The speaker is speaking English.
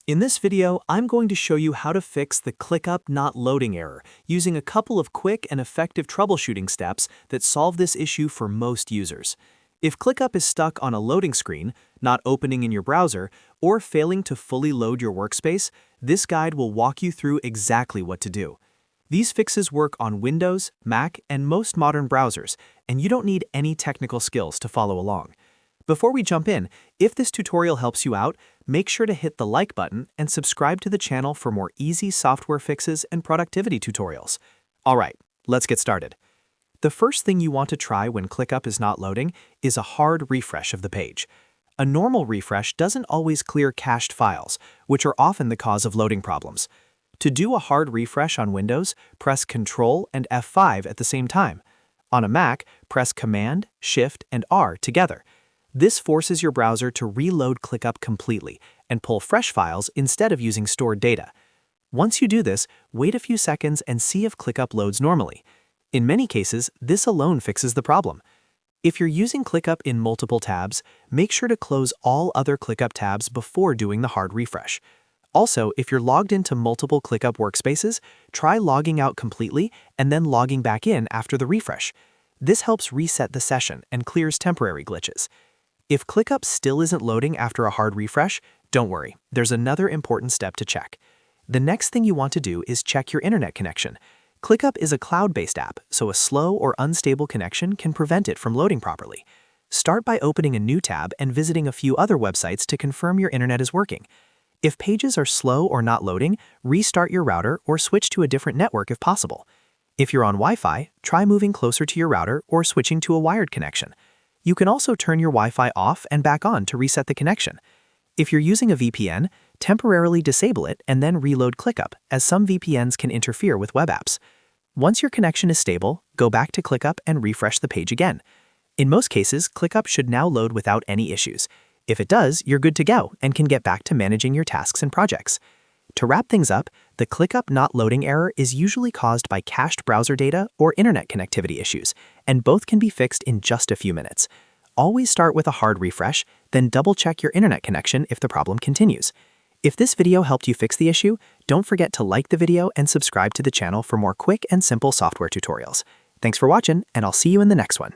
In this video, I'm going to show you how to fix the ClickUp not loading error using a couple of quick and effective troubleshooting steps that solve this issue for most users. If ClickUp is stuck on a loading screen, not opening in your browser, or failing to fully load your workspace, this guide will walk you through exactly what to do. These fixes work on Windows, Mac, and most modern browsers, and you don't need any technical skills to follow along. Before we jump in, if this tutorial helps you out, make sure to hit the like button and subscribe to the channel for more easy software fixes and productivity tutorials. Alright, let's get started. The first thing you want to try when ClickUp is not loading is a hard refresh of the page. A normal refresh doesn't always clear cached files, which are often the cause of loading problems. To do a hard refresh on Windows, press Ctrl and F5 at the same time. On a Mac, press Command, Shift, and R together. This forces your browser to reload ClickUp completely and pull fresh files instead of using stored data. Once you do this, wait a few seconds and see if ClickUp loads normally. In many cases, this alone fixes the problem. If you're using ClickUp in multiple tabs, make sure to close all other ClickUp tabs before doing the hard refresh. Also, if you're logged into multiple ClickUp workspaces, try logging out completely and then logging back in after the refresh. This helps reset the session and clears temporary glitches. If ClickUp still isn't loading after a hard refresh, don't worry, there's another important step to check. The next thing you want to do is check your internet connection. ClickUp is a cloud-based app, so a slow or unstable connection can prevent it from loading properly. Start by opening a new tab and visiting a few other websites to confirm your internet is working. If pages are slow or not loading, restart your router or switch to a different network if possible. If you're on Wi-Fi, try moving closer to your router or switching to a wired connection. You can also turn your Wi-Fi off and back on to reset the connection. If you're using a VPN, temporarily disable it and then reload ClickUp, as some VPNs can interfere with web apps. Once your connection is stable, go back to ClickUp and refresh the page again. In most cases, ClickUp should now load without any issues. If it does, you're good to go and can get back to managing your tasks and projects. To wrap things up, the ClickUp not loading error is usually caused by cached browser data or internet connectivity issues, and both can be fixed in just a few minutes. Always start with a hard refresh, then double-check your internet connection if the problem continues. If this video helped you fix the issue, don't forget to like the video and subscribe to the channel for more quick and simple software tutorials. Thanks for watching, and I'll see you in the next one.